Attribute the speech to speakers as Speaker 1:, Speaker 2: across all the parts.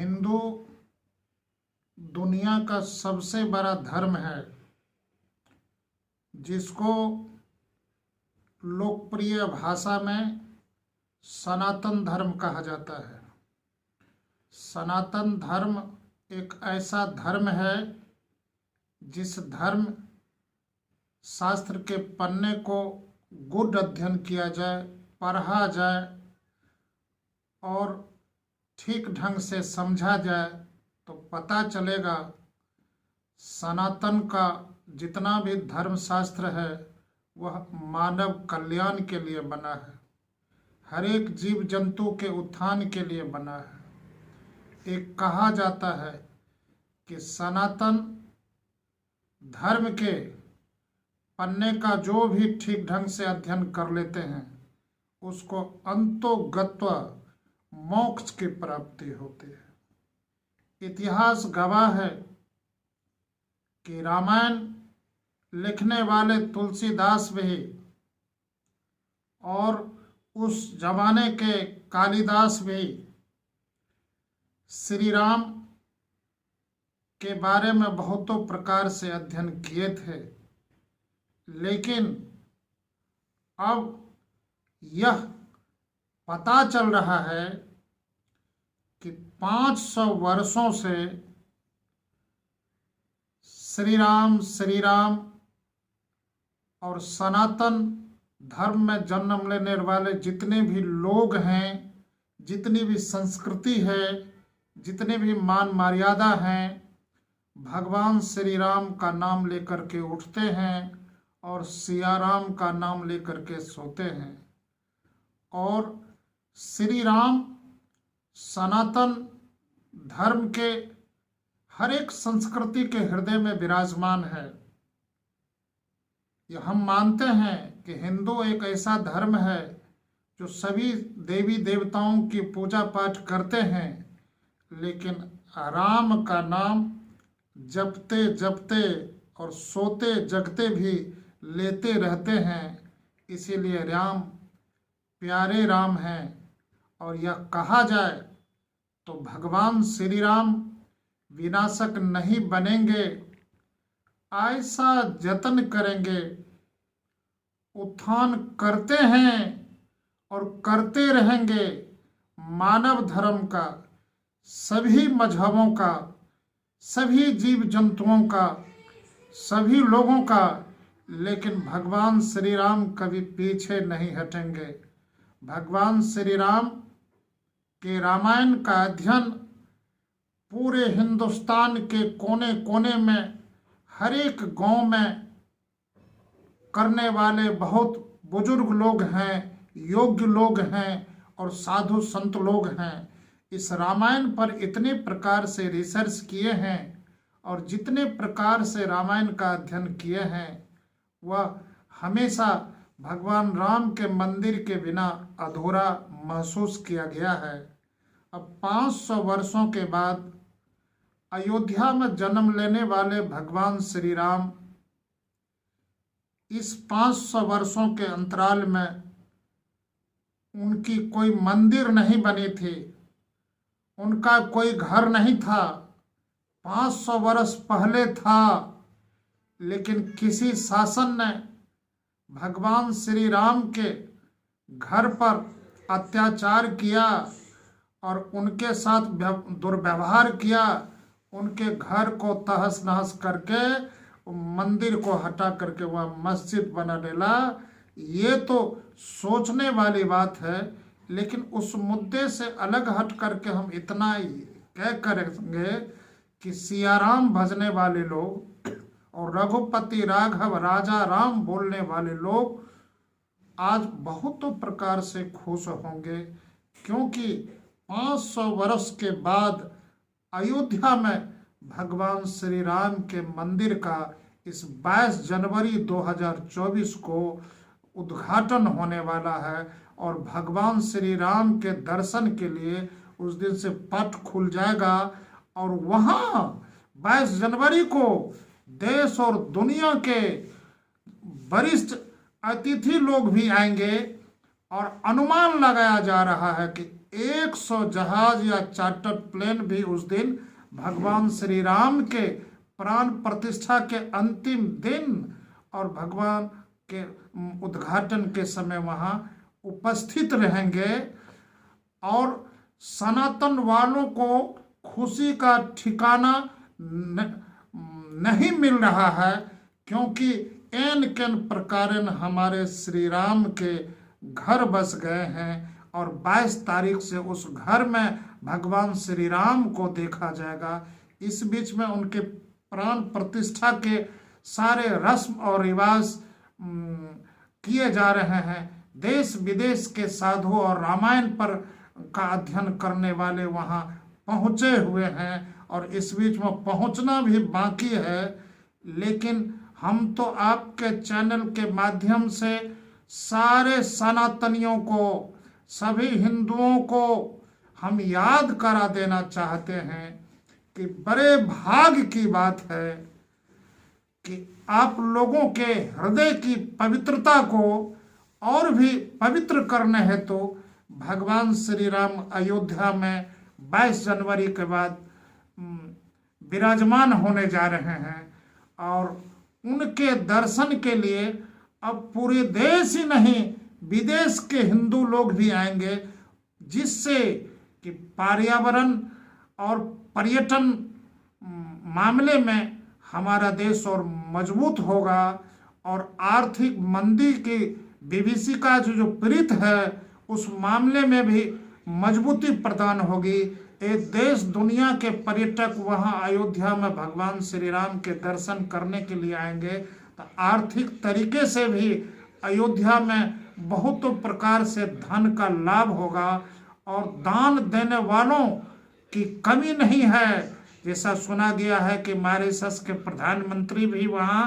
Speaker 1: हिंदू दुनिया का सबसे बड़ा धर्म है, जिसको लोकप्रिय भाषा में सनातन धर्म कहा जाता है। सनातन धर्म एक ऐसा धर्म है जिस धर्म शास्त्र के पन्ने को गुढ़ अध्ययन किया जाए, पढ़ा जाए और ठीक ढंग से समझा जाए तो पता चलेगा सनातन का जितना भी धर्मशास्त्र है वह मानव कल्याण के लिए बना है, हर एक जीव जंतु के उत्थान के लिए बना है। एक कहा जाता है कि सनातन धर्म के पन्ने का जो भी ठीक ढंग से अध्ययन कर लेते हैं उसको अंतोगत्वा मोक्ष की प्राप्ति होती है। इतिहास गवाह है कि रामायण लिखने वाले तुलसीदास भी और उस जमाने के कालिदास भी श्री राम के बारे में बहुतों प्रकार से अध्ययन किए थे, लेकिन अब यह पता चल रहा है कि 500 वर्षों से श्री राम और सनातन धर्म में जन्म लेने वाले जितने भी लोग हैं, जितनी भी संस्कृति है, जितने भी मान मर्यादा हैं, भगवान श्री राम का नाम लेकर के उठते हैं और सिया राम का नाम लेकर के सोते हैं। और श्री राम सनातन धर्म के हर एक संस्कृति के हृदय में विराजमान है। यह हम मानते हैं कि हिंदू एक ऐसा धर्म है जो सभी देवी देवताओं की पूजा पाठ करते हैं, लेकिन राम का नाम जपते जपते और सोते जगते भी लेते रहते हैं। इसीलिए राम प्यारे राम हैं। और यह कहा जाए तो भगवान श्री राम विनाशक नहीं बनेंगे, ऐसा जतन करेंगे, उत्थान करते हैं और करते रहेंगे मानव धर्म का, सभी मजहबों का, सभी जीव जंतुओं का, सभी लोगों का। लेकिन भगवान श्री राम कभी पीछे नहीं हटेंगे। भगवान श्री राम के रामायण का अध्ययन पूरे हिंदुस्तान के कोने कोने में, हर एक गांव में करने वाले बहुत बुजुर्ग लोग हैं, योग्य लोग हैं और साधु संत लोग हैं। इस रामायण पर इतने प्रकार से रिसर्च किए हैं और जितने प्रकार से रामायण का अध्ययन किए हैं वह हमेशा भगवान राम के मंदिर के बिना अधूरा महसूस किया गया है। अब 500 वर्षों के बाद अयोध्या में जन्म लेने वाले भगवान श्री राम इस 500 वर्षों के अंतराल में उनकी कोई मंदिर नहीं बनी थी, उनका कोई घर नहीं था। 500 वर्ष पहले था, लेकिन किसी शासन ने भगवान श्री राम के घर पर अत्याचार किया और उनके साथ दुर्व्यवहार किया, उनके घर को तहस नहस करके मंदिर को हटा करके वह मस्जिद बना डाला। ये तो सोचने वाली बात है, लेकिन उस मुद्दे से अलग हट करके हम इतना ही कह करेंगे कि सियाराम भजने वाले लोग और रघुपति राघव राजा राम बोलने वाले लोग आज बहुत प्रकार से खुश होंगे, क्योंकि 500 वर्ष के बाद अयोध्या में भगवान श्री राम के मंदिर का इस 22 जनवरी 2024 को उद्घाटन होने वाला है और भगवान श्री राम के दर्शन के लिए उस दिन से पट खुल जाएगा। और वहाँ 22 जनवरी को देश और दुनिया के वरिष्ठ अतिथि लोग भी आएंगे और अनुमान लगाया जा रहा है कि 100 जहाज या चार्टर्ड प्लेन भी उस दिन भगवान श्री राम के प्राण प्रतिष्ठा के अंतिम दिन और भगवान के उद्घाटन के समय वहां उपस्थित रहेंगे। और सनातन वालों को खुशी का ठिकाना नहीं मिल रहा है, क्योंकि एन केन प्रकारन हमारे श्री राम के घर बस गए हैं और 22 तारीख से उस घर में भगवान श्री राम को देखा जाएगा। इस बीच में उनके प्राण प्रतिष्ठा के सारे रस्म और रिवाज किए जा रहे हैं। देश विदेश के साधु और रामायण पर का अध्ययन करने वाले वहां पहुंचे हुए हैं और इस बीच में पहुंचना भी बाकी है। लेकिन हम तो आपके चैनल के माध्यम से सारे सनातनियों को, सभी हिंदुओं को हम याद करा देना चाहते हैं कि बड़े भाग्य की बात है कि आप लोगों के हृदय की पवित्रता को और भी पवित्र करने हैं तो भगवान श्री राम अयोध्या में 22 जनवरी के बाद विराजमान होने जा रहे हैं और उनके दर्शन के लिए अब पूरे देश ही नहीं विदेश के हिंदू लोग भी आएंगे, जिससे कि पर्यावरण और पर्यटन मामले में हमारा देश और मजबूत होगा और आर्थिक मंदी की विभीषिका जो पीड़ित है उस मामले में भी मजबूती प्रदान होगी। एक देश दुनिया के पर्यटक वहां अयोध्या में भगवान श्री राम के दर्शन करने के लिए आएंगे तो आर्थिक तरीके से भी अयोध्या में बहुत प्रकार से धन का लाभ होगा और दान देने वालों की कमी नहीं है। जैसा सुना गया है कि मॉरिशस के प्रधानमंत्री भी वहां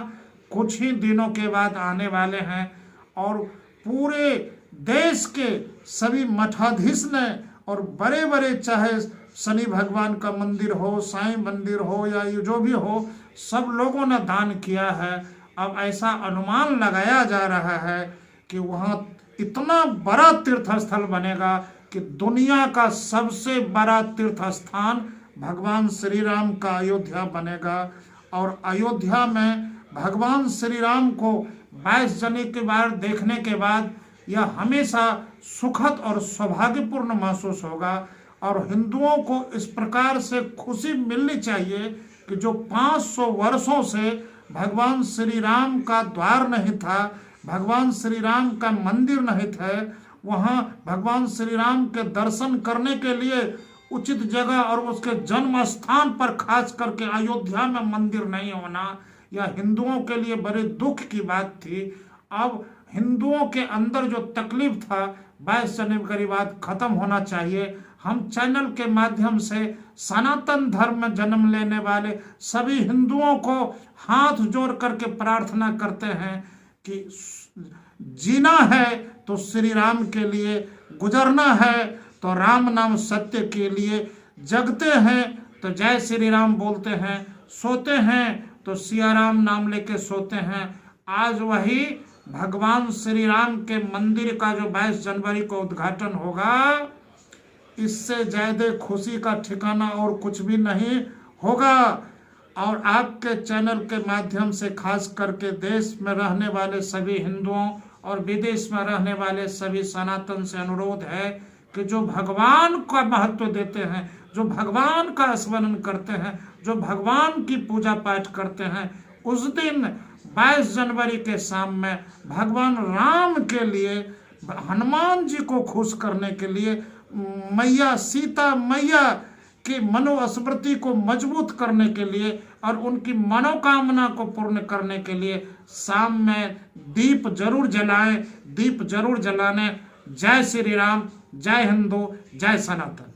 Speaker 1: कुछ ही दिनों के बाद आने वाले हैं और पूरे देश के सभी मठाधीश ने और बड़े बड़े, चाहे शनि भगवान का मंदिर हो, साईं मंदिर हो या जो भी हो, सब लोगों ने दान किया है। अब ऐसा अनुमान लगाया जा रहा है कि वहाँ इतना बड़ा तीर्थ स्थल बनेगा कि दुनिया का सबसे बड़ा तीर्थ स्थान भगवान श्री राम का अयोध्या बनेगा। और अयोध्या में भगवान श्री राम को 22 जनवरी के बाद देखने के बाद यह हमेशा सुखद और सौभाग्यपूर्ण महसूस होगा और हिंदुओं को इस प्रकार से खुशी मिलनी चाहिए कि जो 500 वर्षों से भगवान श्री राम का द्वार नहीं था, भगवान श्री राम का मंदिर नहीं थे, वहाँ भगवान श्री राम के दर्शन करने के लिए उचित जगह और उसके जन्म स्थान पर खास करके अयोध्या में मंदिर नहीं होना यह हिंदुओं के लिए बड़े दुख की बात थी। अब हिंदुओं के अंदर जो तकलीफ था 22 जनवरी के बाद खत्म होना चाहिए। हम चैनल के माध्यम से सनातन धर्म में जन्म लेने वाले सभी हिंदुओं को हाथ जोड़ करके प्रार्थना करते हैं कि जीना है तो श्री राम के लिए, गुजरना है तो राम नाम सत्य के लिए, जगते हैं तो जय श्री राम बोलते हैं, सोते हैं तो सिया राम नाम लेके सोते हैं। आज वही भगवान श्री राम के मंदिर का जो 22 जनवरी को उद्घाटन होगा, इससे ज्यादा खुशी का ठिकाना और कुछ भी नहीं होगा। और आपके चैनल के माध्यम से खास करके देश में रहने वाले सभी हिंदुओं और विदेश में रहने वाले सभी सनातन से अनुरोध है कि जो भगवान का महत्व देते हैं, जो भगवान का स्मरण करते हैं, जो भगवान की पूजा पाठ करते हैं, उस दिन 22 जनवरी के शाम में भगवान राम के लिए, हनुमान जी को खुश करने के लिए, मैया सीता मैया की मनोस्मृति को मजबूत करने के लिए और उनकी मनोकामना को पूर्ण करने के लिए शाम में दीप जरूर जलाएं, दीप जरूर जलाने। जय श्री राम, जय हिंदू, जय सनातन।